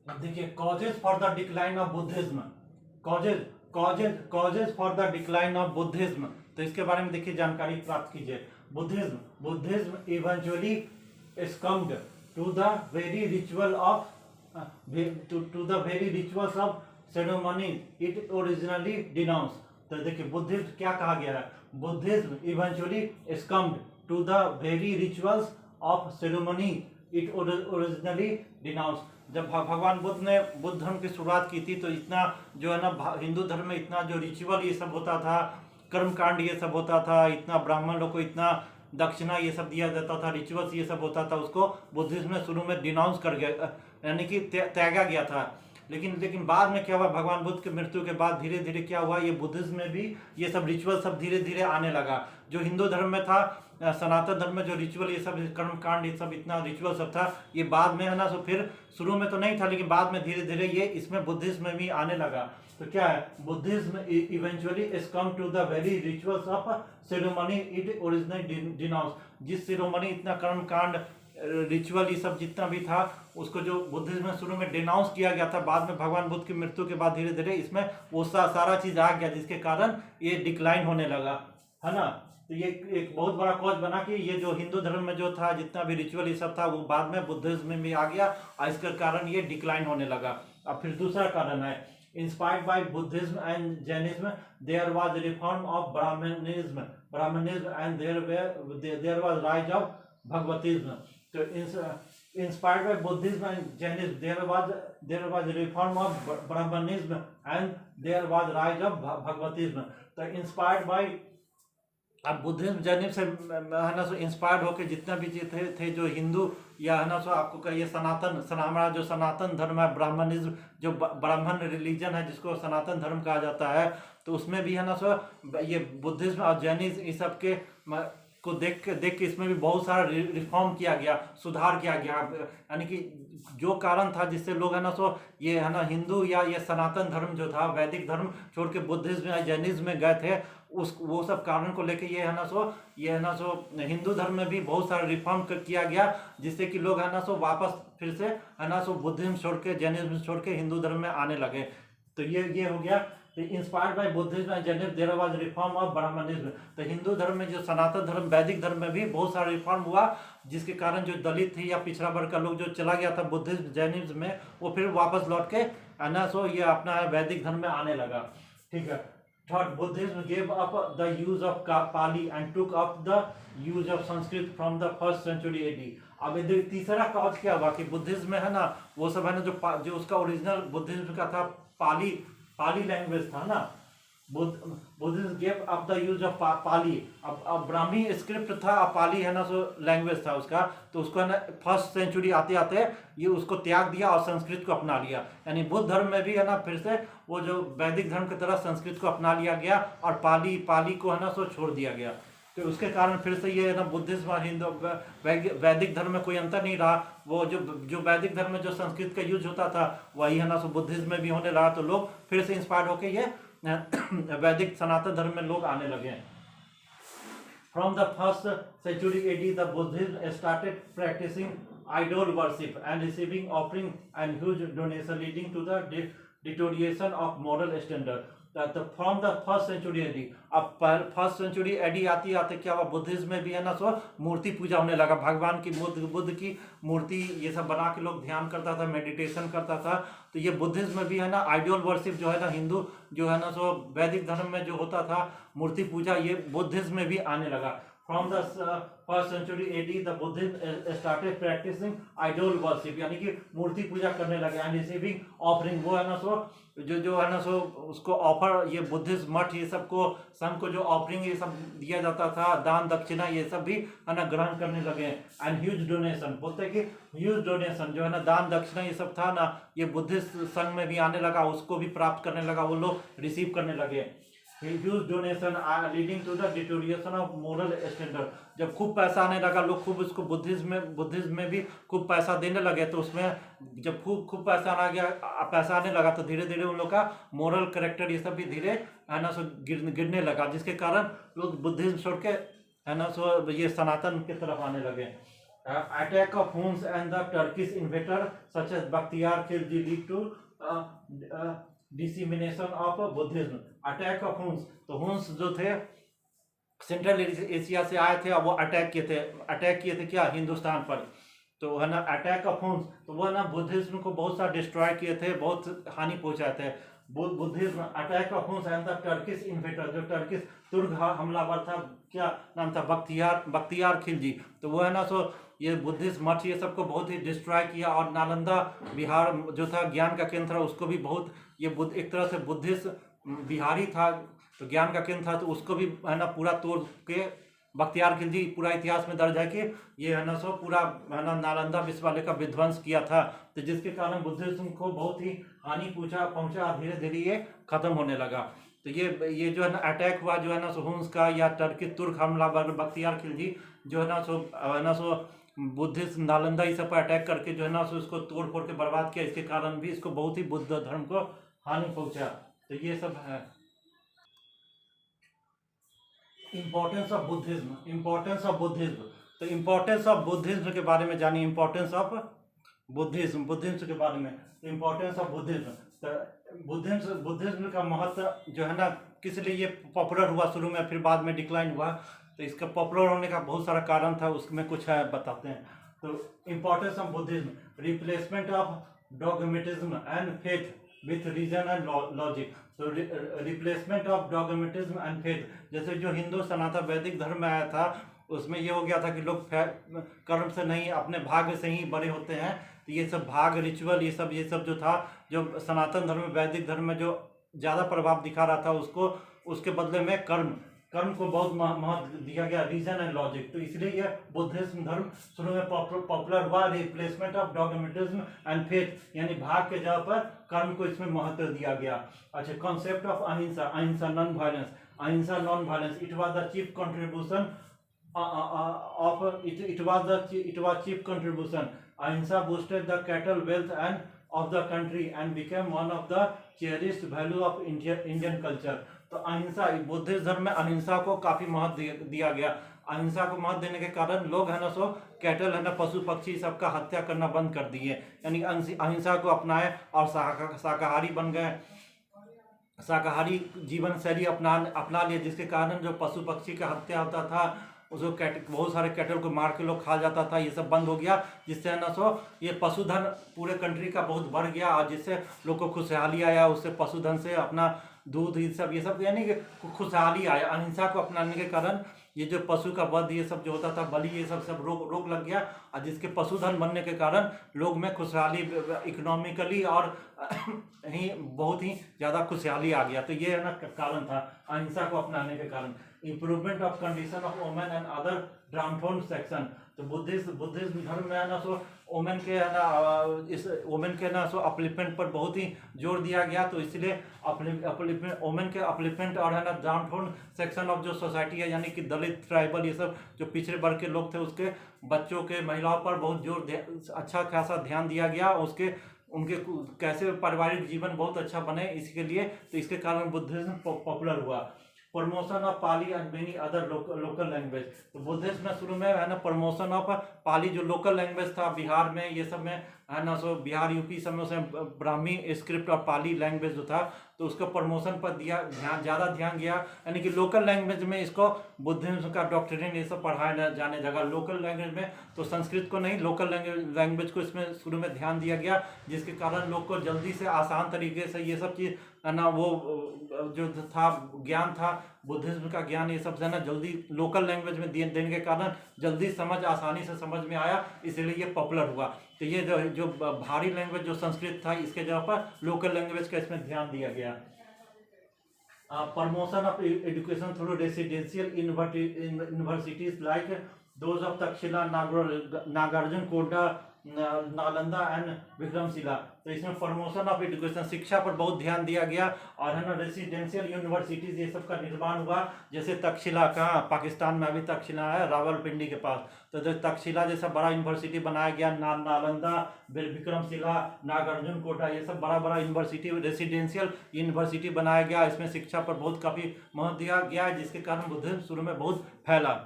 अब देखिए causes for the decline of Buddhism, causes causes causes for the decline of Buddhism, तो इसके बारे में देखिए जानकारी प्राप्त कीजिए। Buddhism Buddhism eventually succumbed to the very ritual of to the very rituals of ceremony it originally denounced। तो देखिए बुद्धिज्म क्या कहा गया है, Buddhism eventually succumbed to the very rituals of ceremony it originally denounced। जब भगवान बुद्ध ने बुद्ध धर्म की शुरुआत की थी तो इतना जो है ना हिंदू धर्म में इतना जो रिचुअल ये सब होता था, कर्मकांड ये सब होता था, इतना ब्राह्मण लोग को इतना दक्षिणा ये सब दिया जाता था, रिचुअल्स ये सब होता था, उसको बुद्धिज्म ने शुरू में डिनाउंस कर गया, यानी कि त्यागा गया था। लेकिन बाद में क्या हुआ, भगवान बुद्ध की मृत्यु के बाद धीरे धीरे क्या हुआ, ये बुद्धिज्म में भी ये सब रिचुअल सब धीरे धीरे आने लगा। जो हिंदू धर्म में था, सनातन धर्म में जो रिचुअल ये सब कर्म कांड ये सब इतना रिचुअल सब था, ये बाद में है ना, तो फिर शुरू में तो नहीं था, लेकिन बाद में धीरे धीरे ये इसमें बुद्धिज्म में भी आने लगा। तो क्या है, Buddhism eventually is come to the very rituals of ceremony it originally denounce. जिस सेरेमनी इतना कर्म कांड रिचुअल ये सब जितना भी था, उसको जो बुद्धिज्म में शुरू में डिनाउंस किया गया था, बाद में भगवान बुद्ध की मृत्यु के बाद धीरे धीरे इसमें वो सारा चीज आ गया, जिसके कारण ये डिक्लाइन होने लगा, है ना। तो ये एक बहुत बड़ा कॉज बना कि ये जो हिंदू धर्म में जो था जितना भी रिचुअल ये सब था, वो बाद में बुद्धिज्म में भी आ गया और इसके कारण ये डिक्लाइन होने लगा। अब फिर दूसरा कारण है, inspired by Buddhism and Jainism, there was reform of Brahmanism, and there was rise of Bhagavatism. So inspired by Buddhism and Jainism, there was reform of Brahmanism and there was rise of Bhagavatism. So inspired by अब Buddhism Jainism से है ना, so inspired होकर जितना भी थे जो हिंदू या है ना, सो आपको कहिए हमारा जो सनातन धर्म है, ब्राह्मणिज्म जो ब्राह्मण रिलीजन है जिसको सनातन धर्म कहा जाता है, तो उसमें भी है ना, सो ये बुद्धिज्म और जैनिज्म इस सब के को देख के इसमें भी बहुत सारा रिफॉर्म किया गया, सुधार किया गया। यानी कि जो कारण था जिससे लोग है ना, सो ये है ना हिंदू या ये सनातन धर्म जो था वैदिक धर्म छोड़ के बुद्धिज्म या जैनिज्म में गए थे, वो सब कारण को लेके ये है ना, सो हिंदू धर्म में भी बहुत सारा रिफॉर्म किया गया, जिससे कि लोग है ना, सो वापस फिर से है ना, सो बुद्धिज्म छोड़ के जैनिज्म छोड़ के हिंदू धर्म में आने लगे। तो ये हो गया। Inspired by Buddhism and Jainism there was reform of Brahmanism. तो हिंदू धर्म में जो सनातन धर्म वैदिक धर्म में भी बहुत सारा रिफॉर्म हुआ, जिसके कारण जो दलित थी या पिछड़ा वर्ग का लोग जो चला गया था बुद्धिज्म जैनिज्म में, वो फिर वापस लौट के है ना, सो ये अपना वैदिक धर्म में आने लगा। ठीक है। Third, Buddhism gave up the use of Pali and took up the use of Sanskrit from the 1st century AD। अब तीसरा कॉज क्या हुआ कि बुद्धिज्म में है ना, वो सब है ना जो उसका ओरिजिनल बुद्धिज्म का था पाली लैंग्वेज था ना, Buddhism gave up the use of Pali. अब ब्राह्मी स्क्रिप्ट था, पाली है ना, सो लैंग्वेज था उसका, तो उसको है ना 1st सेंचुरी आते आते ये उसको त्याग दिया और संस्कृत को अपना लिया। यानी बुद्ध धर्म में भी है ना फिर से वो जो वैदिक धर्म की तरह संस्कृत को अपना लिया गया और पाली को है ना, सो छोड़ दिया गया। तो उसके कारण फिर से ये है ना बुद्धिज्म और हिंदू वैदिक धर्म में कोई अंतर नहीं रहा। वो जो वैदिक धर्म में जो संस्कृत का यूज होता था वही है ना, सो बुद्धिज्म में भी होने रहा। तो लोग फिर से इंस्पायर्ड होके ये वैदिक सनातन धर्म में लोग आने लगे। From the 1st century AD, the Buddhists started practicing idol worship and receiving offering and huge donation, leading to the deterioration of moral standard. From the 1st century AD, अब 1st century AD आती आते क्या हुआ, Buddhism में भी है ना, सो मूर्ति पूजा होने लगा। भगवान की बुद्ध की मूर्ति ये सब बना के लोग ध्यान करता था, मेडिटेशन करता था। तो ये बुद्धिज्म में भी है ना आइडियल वर्शिप जो है ना, हिंदू जो है ना, सो वैदिक धर्म में जो होता था मूर्ति पूजा, ये बुद्धिज्म में भी आने लगा। From the 1st century AD, the Buddhists started practicing idol worship, यानी कि मूर्ति पूजा करने लगे। एंड रिसीविंग ऑफरिंग, वो है ना, सो जो है ना, सो उसको ऑफर, ये बुद्धिस्ट मठ ये सबको संघ को जो ऑफरिंग ये सब दिया जाता था, दान दक्षिणा ये सब भी है ना ग्रहण करने लगे। एंड ह्यूज डोनेशन, बोलते हैं कि ह्यूज डोनेशन जो है ना दान दक्षिणा ये सब था ना, ये बुद्धिस्ट संघ में भी आने लगा, उसको भी प्राप्त करने लगा, वो लोग रिसीव करने लगे। Huge donation leading to the deterioration of moral standard. जब खूब पैसा आने लगा, लोग खूब इसको बुद्धिज्म में भी खूब पैसा देने लगे, तो उसमें जब खूब पैसा आने लगा तो धीरे धीरे उन लोग का मोरल कैरेक्टर ये सब भी धीरे है ना, सो गिरने लगा, जिसके कारण लोग बुद्धिज्म छोड़ के है ना, सो ये सनातन की तरफ आने लगे। attack of Huns and the Turkish invader such as Bakhtiyar Khilji lead to dissemination of Buddhism. Attack of Huns, तो हुन्स जो थे सेंट्रल एशिया से आए थे और वो अटैक किए थे क्या हिंदुस्तान पर। तो है ना अटैक ऑफ हुन्स, तो वो ना बुद्धिज्म को बहुत सारा डिस्ट्रॉय किए थे, बहुत हानि पहुंचाए थे। Buddhism attack of Huns and the Turkish invader, जो टर्किश तुर्क हमलावर था, क्या नाम था, बख्तियार खिलजी। तो वो है ना सो ये बुद्धिस्ट मठ ये सबको बहुत ही डिस्ट्रॉय किया। और नालंदा बिहार जो था ज्ञान का केंद्र था, उसको भी बहुत ये एक तरह से बुद्धिस्ट बिहारी था तो ज्ञान का केंद्र था, तो उसको भी है ना पूरा तोड़ के बख्तियार खिलजी पूरा इतिहास में दर्ज है कि ये है ना सो पूरा है ना नालंदा विश्वविद्यालय का विध्वंस किया था। तो जिसके कारण बुद्धिज्म को बहुत ही हानि पहुंचा, धीरे धीरे ये खत्म होने लगा। तो ये जो है ना अटैक हुआ जो है ना सो हुन्स का या टर्की तुर्क हमलावर बख्तियार खिलजी जो है ना सो बुद्धिस्ट नालंदा इस सब पर अटैक करके जो है ना सो इसको तोड़ फोड़ के बर्बाद किया। इसके कारण भी इसको बहुत ही बुद्ध धर्म को हानि पहुंचा। तो ये सब है। इम्पोर्टेंस ऑफ बुद्धिज्म, तो इम्पोर्टेंस ऑफ बुद्धिज्म के बारे में जानिए। इम्पोर्टेंस ऑफ बुद्धिज्म के बारे में, इम्पोर्टेंस ऑफ बुद्धिज्म। तो बुद्धिज्म का महत्व जो है ना किस लिए ये पॉपुलर हुआ शुरू में, फिर बाद में डिक्लाइन हुआ। तो इसका पॉपुलर होने का बहुत सारा कारण था, उसमें कुछ है बताते हैं। तो importance of Buddhism, replacement of dogmatism and faith with reason and logic. तो replacement of dogmatism and faith, जैसे जो हिंदू सनातन वैदिक धर्म में आया था उसमें ये हो गया था कि लोग कर्म से नहीं अपने भाग्य से ही बड़े होते हैं। तो ये सब भाग रिचुअल ये सब जो था, जो सनातन धर्म में वैदिक धर्म में जो ज़्यादा प्रभाव दिखा रहा था, उसके बदले में कर्म को बहुत महत्व दिया गया, रीजन एंड लॉजिक। तो इसलिए ये बुद्धिज्म धर्म शुरू में पॉपुलर हुआ। Replacement of dogmatism and faith, यानी भाग के जगह पर कर्म को इसमें महत्व दिया गया। अच्छा, कॉन्सेप्ट ऑफ अहिंसा non violence, it was the chief contribution chief contribution. अहिंसा boosted the cattle wealth of the country and became one of the cherished value of Indian culture। तो अहिंसा, बुद्धिस्ट धर्म में अहिंसा को काफी महत्व दिया गया। अहिंसा को महत्व देने के कारण लोग है ना सो कैटल है ना पशु पक्षी सबका हत्या करना बंद कर दिए, यानी अहिंसा को अपनाए और शाकाहारी बन गए, शाकाहारी जीवन शैली अपना लिए, जिसके कारण जो पशु पक्षी का हत्या होता था, उसको बहुत सारे कैटल को मार के लोग खा जाता था, ये सब बंद हो गया। जिससे है ना सो ये पशुधन पूरे कंट्री का बहुत बढ़ गया और जिससे लोग को खुशहाली आया। उससे पशुधन से अपना दूध ये सब यानी कि खुशहाली आया। अहिंसा को अपनाने के कारण ये जो पशु का वध ये सब जो होता था, बलि ये सब रोक लग गया। और जिसके पशुधन बनने के कारण लोग में खुशहाली इकोनॉमिकली और ही बहुत ही ज़्यादा खुशहाली आ गया। तो ये है ना कारण था अहिंसा को अपनाने के कारण। Improvement of condition of women and other downfall section. तो बुद्धिज्म धर्म में है ना सो वोमेन के है ना इस वोमेन के ना सो अपलिफ्टमेंट पर बहुत ही जोर दिया गया। तो इसलिए वोमेन के अपलिफ्टमेंट और है ना डाउनफॉल सेक्शन ऑफ जो सोसाइटी है, यानी कि दलित ट्राइबल ये सब जो पिछड़े वर्ग के लोग थे, उसके बच्चों के महिलाओं पर बहुत जोर अच्छा खासा ध्यान दिया गया। उनके कैसे पारिवारिक जीवन बहुत अच्छा बने इसके लिए। तो इसके कारण बुद्धिज्म पॉपुलर हुआ। Promotion of Pali and many other local language. तो बुद्धिज्म में शुरू में है ना प्रमोशन ऑफ पाली जो लोकल लैंग्वेज था बिहार में, ये सब में है ना सो बिहार यूपी सब में उसमें ब्राह्मी स्क्रिप्ट और पाली लैंग्वेज जो था, तो उसको प्रमोशन पर ज़्यादा ध्यान गया। यानी कि लोकल लैंग्वेज में इसको बुद्धिज्म का डॉक्ट्रिन ये सब पढ़ाया जाने लगा। लोकल लैंग्वेज में तो संस्कृत को नहीं, लोकल लैंग्वेज को इसमें शुरू में ध्यान दिया गया, जिसके कारण लोग को जल्दी से आसान तरीके से ये सब चीज़ है ना वो जो था ज्ञान था बुद्धिज्म का ज्ञान ये सब है ना जल्दी लोकल लैंग्वेज में देने के कारण जल्दी आसानी से समझ में आया, इसलिए ये पॉपुलर हुआ। तो ये जो भारी लैंग्वेज जो संस्कृत था इसके जगह पर लोकल लैंग्वेज का इसमें ध्यान दिया गया। Promotion of education through residential universities like those of Takshashila, Nagarjuna Kota, Nalanda and Vikramashila. तो इसमें प्रमोशन ऑफ एजुकेशन शिक्षा पर बहुत ध्यान दिया गया और है ना रेसिडेंशियल यूनिवर्सिटीज ये सब का निर्माण हुआ। जैसे तक्षशिला कहाँ पाकिस्तान में अभी तक्षशिला है रावलपिंडी के पास, तो जो तक्षशिला जैसा बड़ा यूनिवर्सिटी बनाया गया, नालंदा, विक्रमशिला, नागार्जुन कोटा ये सब बड़ा यूनिवर्सिटी रेसिडेंशियल यूनिवर्सिटी बनाया गया। इसमें शिक्षा पर बहुत काफ़ी महत्व दिया गया है, जिसके कारण बुद्धिज्म शुरू में बहुत फैला।